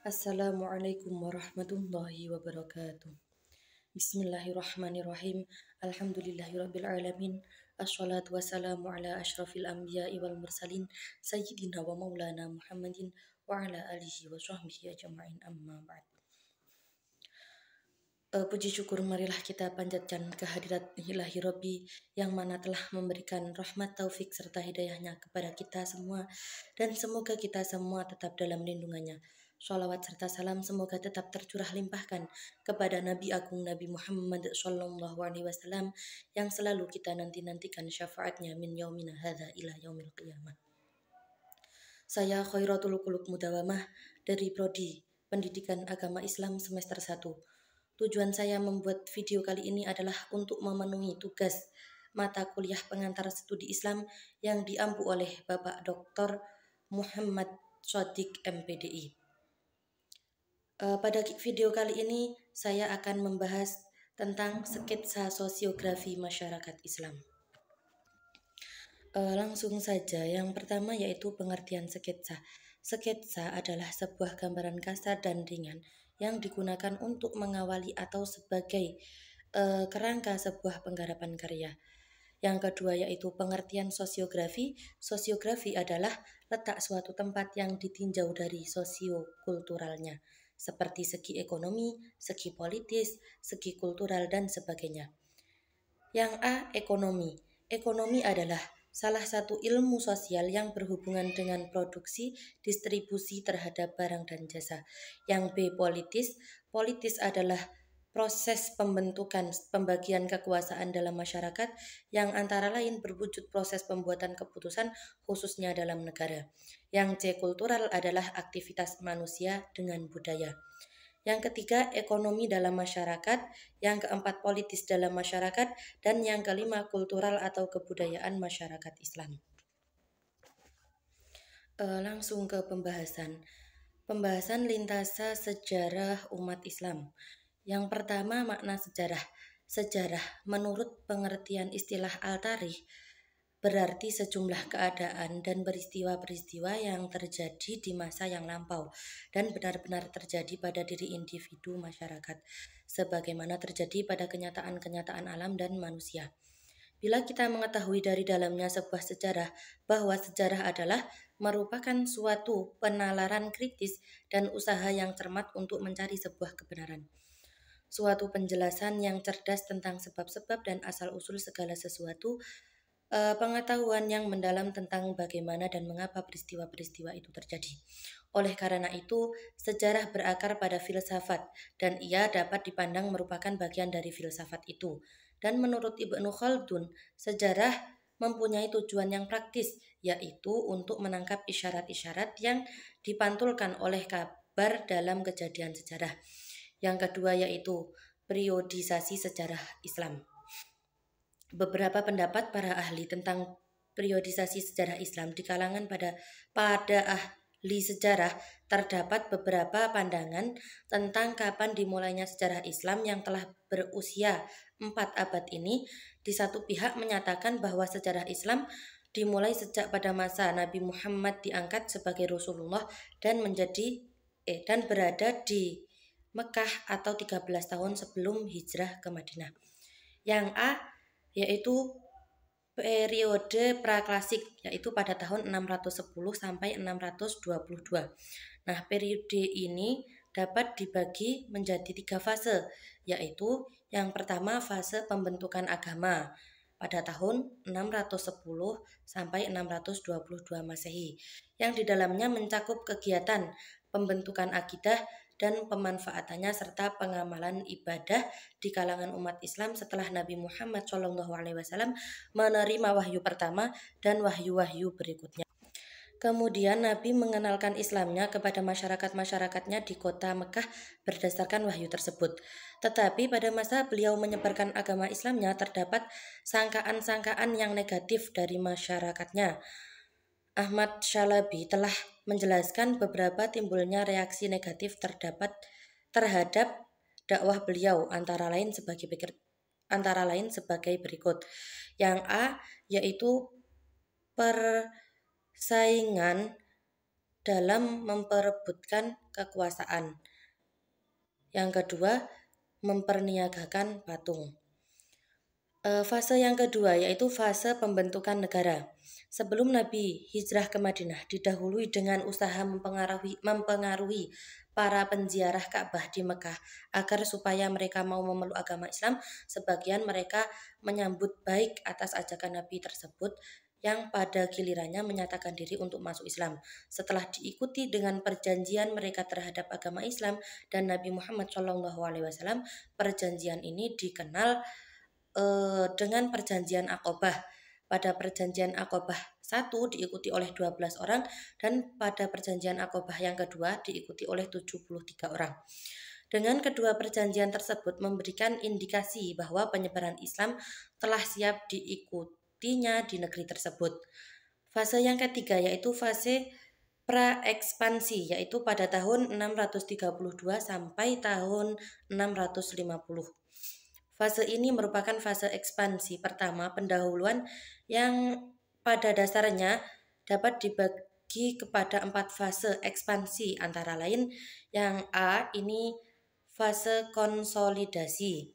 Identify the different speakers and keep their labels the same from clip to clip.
Speaker 1: Assalamualaikum warahmatullahi wabarakatuh. Bismillahirrahmanirrahim. Alhamdulillahirabbil alamin. Assalatu wassalamu ala asyrafil anbiya'i wal mursalin sayyidina wa maulana Muhammadin wa ala alihi wa sahbihi ajma'in amma ba'd. Puji syukur marilah kita panjatkan kehadirat ilahi Rabbi yang mana telah memberikan rahmat taufik serta hidayahnya kepada kita semua, dan semoga kita semua tetap dalam lindungannya. Sholawat serta salam semoga tetap tercurah limpahkan kepada Nabi Agung Nabi Muhammad Sallallahu Alaihi Wasallam yang selalu kita nanti-nantikan syafaatnya min yaumina hadza ila yaumil qiyamah. Saya Khairatul Qulub Mudawamah dari Prodi Pendidikan Agama Islam semester 1. Tujuan saya membuat video kali ini adalah untuk memenuhi tugas mata kuliah pengantar studi Islam yang diampu oleh Bapak Dr. Muhammad Shadiq MPDI. Pada video kali ini saya akan membahas tentang sketsa sosiografi masyarakat Islam. Langsung saja, yang pertama yaitu pengertian sketsa. Sketsa adalah sebuah gambaran kasar dan ringan yang digunakan untuk mengawali atau sebagai kerangka sebuah penggarapan karya. Yang kedua yaitu pengertian sosiografi. Sosiografi adalah letak suatu tempat yang ditinjau dari sosiokulturalnya, seperti segi ekonomi, segi politis, segi kultural, dan sebagainya. Yang A, ekonomi. Ekonomi adalah salah satu ilmu sosial yang berhubungan dengan produksi, distribusi terhadap barang dan jasa. Yang B, politis. Politis adalah proses pembentukan pembagian kekuasaan dalam masyarakat yang antara lain berwujud proses pembuatan keputusan khususnya dalam negara. Yang C, kultural adalah aktivitas manusia dengan budaya. Yang ketiga, ekonomi dalam masyarakat. Yang keempat, politis dalam masyarakat. Dan yang kelima, kultural atau kebudayaan masyarakat Islam. Langsung ke pembahasan. Pembahasan lintasa sejarah umat Islam. Yang pertama, makna sejarah. Sejarah menurut pengertian istilah al-tarikh berarti sejumlah keadaan dan peristiwa-peristiwa yang terjadi di masa yang lampau dan benar-benar terjadi pada diri individu masyarakat, sebagaimana terjadi pada kenyataan-kenyataan alam dan manusia. Bila kita mengetahui dari dalamnya sebuah sejarah, bahwa sejarah adalah merupakan suatu penalaran kritis dan usaha yang cermat untuk mencari sebuah kebenaran, suatu penjelasan yang cerdas tentang sebab-sebab dan asal-usul segala sesuatu, pengetahuan yang mendalam tentang bagaimana dan mengapa peristiwa-peristiwa itu terjadi. Oleh karena itu, sejarah berakar pada filsafat dan ia dapat dipandang merupakan bagian dari filsafat itu. Dan menurut Ibnu Khaldun, sejarah mempunyai tujuan yang praktis, yaitu untuk menangkap isyarat-isyarat yang dipantulkan oleh kabar dalam kejadian sejarah. Yang kedua yaitu periodisasi sejarah Islam. Beberapa pendapat para ahli tentang periodisasi sejarah Islam di kalangan pada ahli sejarah terdapat beberapa pandangan tentang kapan dimulainya sejarah Islam yang telah berusia 4 abad ini. Di satu pihak menyatakan bahwa sejarah Islam dimulai sejak pada masa Nabi Muhammad diangkat sebagai Rasulullah dan berada di Mekah atau 13 tahun sebelum hijrah ke Madinah. Yang A yaitu periode praklasik, yaitu pada tahun 610 sampai 622. Nah, periode ini dapat dibagi menjadi 3 fase, yaitu yang pertama fase pembentukan agama pada tahun 610 sampai 622 Masehi, yang di dalamnya mencakup kegiatan pembentukan akidah dan pemanfaatannya serta pengamalan ibadah di kalangan umat Islam setelah Nabi Muhammad SAW menerima wahyu pertama dan wahyu-wahyu berikutnya. Kemudian Nabi mengenalkan Islamnya kepada masyarakat-masyarakatnya di kota Mekah berdasarkan wahyu tersebut. Tetapi pada masa beliau menyebarkan agama Islamnya terdapat sangkaan-sangkaan yang negatif dari masyarakatnya. Ahmad Syalabi telah menjelaskan beberapa timbulnya reaksi negatif terhadap dakwah beliau antara lain sebagai berikut. Yang A yaitu persaingan dalam memperebutkan kekuasaan. Yang kedua, memperniagakan patung. Fase yang kedua yaitu fase pembentukan negara. Sebelum Nabi hijrah ke Madinah didahului dengan usaha mempengaruhi para penziarah Ka'bah di Mekah agar supaya mereka mau memeluk agama Islam. Sebagian mereka menyambut baik atas ajakan Nabi tersebut yang pada gilirannya menyatakan diri untuk masuk Islam. Setelah diikuti dengan perjanjian mereka terhadap agama Islam dan Nabi Muhammad SAW, perjanjian ini dikenal dengan perjanjian Aqobah. Pada perjanjian Aqobah 1 diikuti oleh 12 orang dan pada perjanjian Aqobah yang kedua diikuti oleh 73 orang. Dengan kedua perjanjian tersebut memberikan indikasi bahwa penyebaran Islam telah siap diikutinya di negeri tersebut. Fase yang ketiga yaitu fase pra-ekspansi, yaitu pada tahun 632 sampai tahun 650. Fase ini merupakan fase ekspansi pertama pendahuluan yang pada dasarnya dapat dibagi kepada 4 fase ekspansi, antara lain yang A ini fase konsolidasi,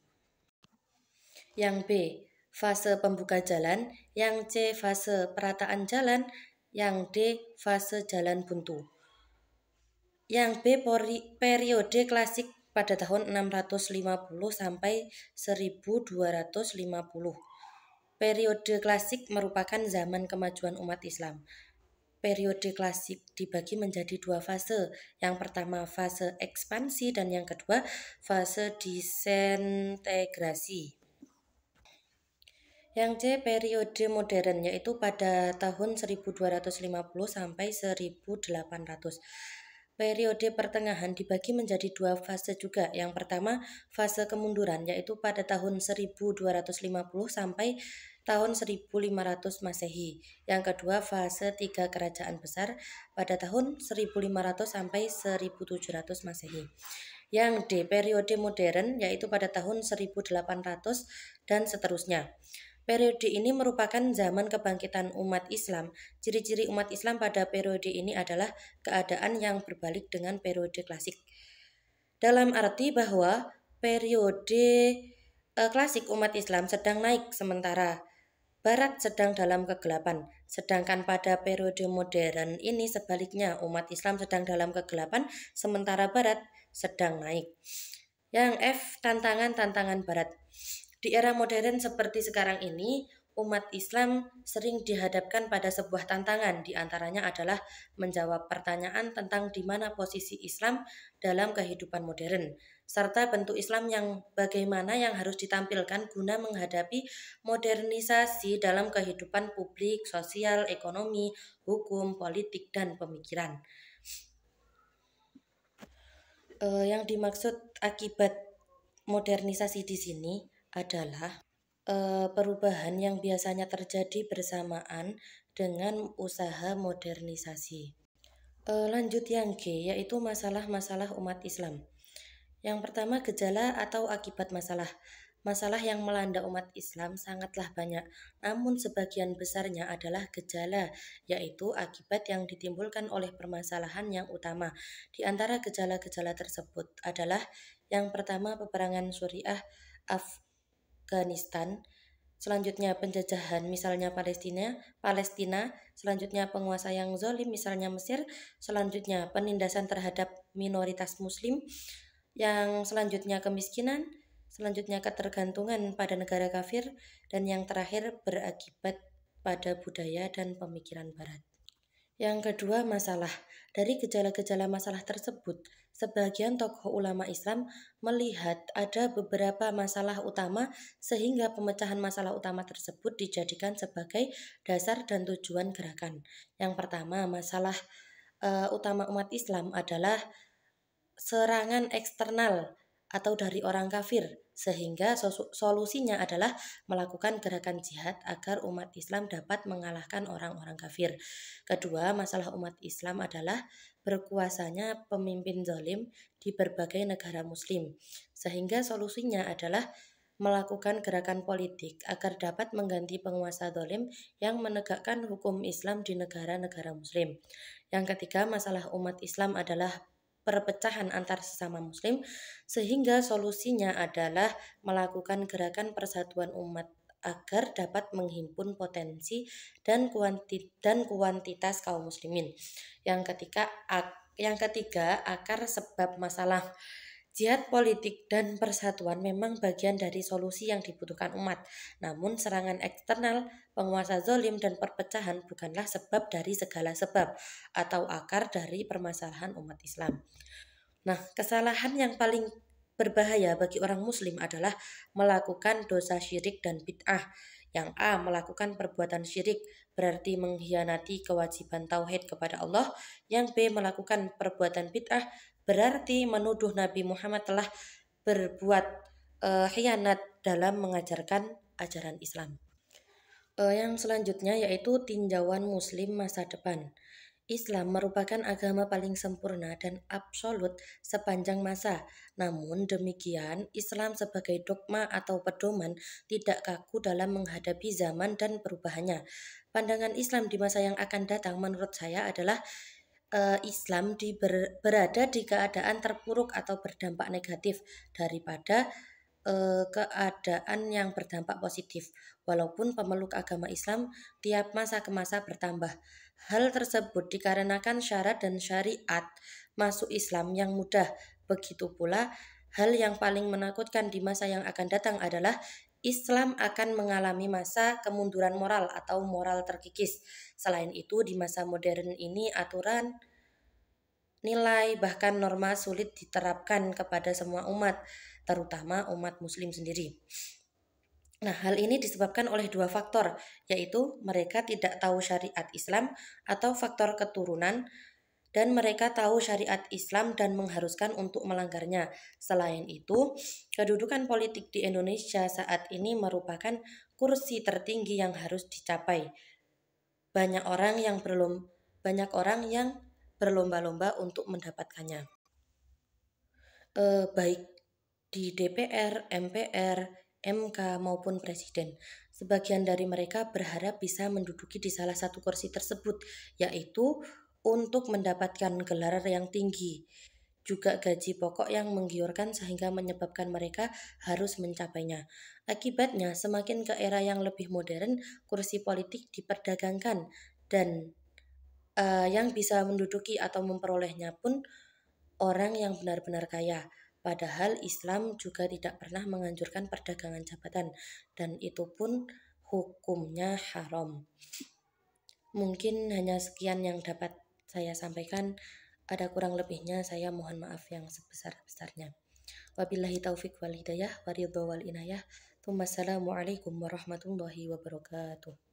Speaker 1: yang B fase pembuka jalan, yang C fase perataan jalan, yang D fase jalan buntu. Yang B periode klasik pada tahun 650 sampai 1250. Periode klasik merupakan zaman kemajuan umat Islam. Periode klasik dibagi menjadi 2 fase. Yang pertama fase ekspansi dan yang kedua fase disintegrasi. Yang C periode modern, yaitu pada tahun 1250 sampai 1800. Periode pertengahan dibagi menjadi 2 fase juga. Yang pertama fase kemunduran, yaitu pada tahun 1250 sampai tahun 1500 Masehi. Yang kedua fase 3 kerajaan besar pada tahun 1500 sampai 1700 Masehi. Yang D periode modern, yaitu pada tahun 1800 dan seterusnya. Periode ini merupakan zaman kebangkitan umat Islam. Ciri-ciri umat Islam pada periode ini adalah keadaan yang berbalik dengan periode klasik. Dalam arti bahwa periode klasik umat Islam sedang naik sementara Barat sedang dalam kegelapan. Sedangkan pada periode modern ini sebaliknya, umat Islam sedang dalam kegelapan sementara Barat sedang naik. Yang F tantangan Barat. Di era modern seperti sekarang ini, umat Islam sering dihadapkan pada sebuah tantangan, di antaranya adalah menjawab pertanyaan tentang di mana posisi Islam dalam kehidupan modern, serta bentuk Islam yang bagaimana yang harus ditampilkan guna menghadapi modernisasi dalam kehidupan publik, sosial, ekonomi, hukum, politik, dan pemikiran. Yang dimaksud akibat modernisasi di sini adalah perubahan yang biasanya terjadi bersamaan dengan usaha modernisasi. Lanjut yang G, yaitu masalah-masalah umat Islam. Yang pertama, gejala atau akibat masalah. Masalah yang melanda umat Islam sangatlah banyak, namun sebagian besarnya adalah gejala, yaitu akibat yang ditimbulkan oleh permasalahan yang utama. Di antara gejala-gejala tersebut adalah yang pertama, peperangan Suriah Afghanistan, selanjutnya penjajahan misalnya Palestina, selanjutnya penguasa yang zalim misalnya Mesir, selanjutnya penindasan terhadap minoritas muslim, yang selanjutnya kemiskinan, selanjutnya ketergantungan pada negara kafir, dan yang terakhir berakibat pada budaya dan pemikiran barat. Yang kedua, masalah. Dari gejala-gejala masalah tersebut, sebagian tokoh ulama Islam melihat ada beberapa masalah utama sehingga pemecahan masalah utama tersebut dijadikan sebagai dasar dan tujuan gerakan. Yang pertama, masalah utama umat Islam adalah serangan eksternal atau dari orang kafir, sehingga solusinya adalah melakukan gerakan jihad agar umat Islam dapat mengalahkan orang-orang kafir. Kedua, masalah umat Islam adalah berkuasanya pemimpin zalim di berbagai negara muslim, sehingga solusinya adalah melakukan gerakan politik agar dapat mengganti penguasa zalim yang menegakkan hukum Islam di negara-negara Muslim. Yang ketiga, masalah umat Islam adalah perpecahan antar sesama Muslim, sehingga solusinya adalah melakukan gerakan persatuan umat agar dapat menghimpun potensi dan kuantitas kaum muslimin. Yang ketiga, akar sebab masalah. Jihad politik dan persatuan memang bagian dari solusi yang dibutuhkan umat. Namun serangan eksternal, penguasa zalim dan perpecahan bukanlah sebab dari segala sebab atau akar dari permasalahan umat Islam. Nah, kesalahan yang paling berbahaya bagi orang muslim adalah melakukan dosa syirik dan bid'ah. Yang A. Melakukan perbuatan syirik berarti mengkhianati kewajiban tauhid kepada Allah. Yang B. Melakukan perbuatan bid'ah berarti menuduh Nabi Muhammad telah berbuat khianat dalam mengajarkan ajaran Islam. Yang selanjutnya yaitu tinjauan muslim masa depan. Islam merupakan agama paling sempurna dan absolut sepanjang masa. Namun demikian, Islam sebagai dogma atau pedoman tidak kaku dalam menghadapi zaman dan perubahannya. Pandangan Islam di masa yang akan datang menurut saya adalah Islam berada di keadaan terpuruk atau berdampak negatif daripada keadaan yang berdampak positif. Walaupun pemeluk agama Islam tiap masa ke masa bertambah. Hal tersebut dikarenakan syarat dan syariat masuk Islam yang mudah. Begitu pula hal yang paling menakutkan di masa yang akan datang adalah Islam akan mengalami masa kemunduran moral atau moral terkikis. Selain itu, di masa modern ini aturan, nilai, bahkan norma sulit diterapkan kepada semua umat, terutama umat muslim sendiri. Nah, hal ini disebabkan oleh dua faktor, yaitu mereka tidak tahu syariat Islam atau faktor keturunan, dan mereka tahu syariat Islam dan mengharuskan untuk melanggarnya. Selain itu, kedudukan politik di Indonesia saat ini merupakan kursi tertinggi yang harus dicapai. Banyak orang yang berlomba-lomba untuk mendapatkannya. Baik di DPR, MPR, MK maupun Presiden. Sebagian dari mereka berharap bisa menduduki di salah satu kursi tersebut, yaitu untuk mendapatkan gelar yang tinggi, juga gaji pokok yang menggiurkan sehingga menyebabkan mereka harus mencapainya. Akibatnya, semakin ke era yang lebih modern, kursi politik diperdagangkan dan yang bisa menduduki atau memperolehnya pun orang yang benar-benar kaya. Padahal Islam juga tidak pernah menganjurkan perdagangan jabatan dan itu pun hukumnya haram. Mungkin hanya sekian yang dapat saya sampaikan. Ada kurang lebihnya saya mohon maaf yang sebesar-besarnya. Wabillahi taufiq wal hidayah wa ridha wal inayah. Wassalamualaikum warahmatullahi wabarakatuh.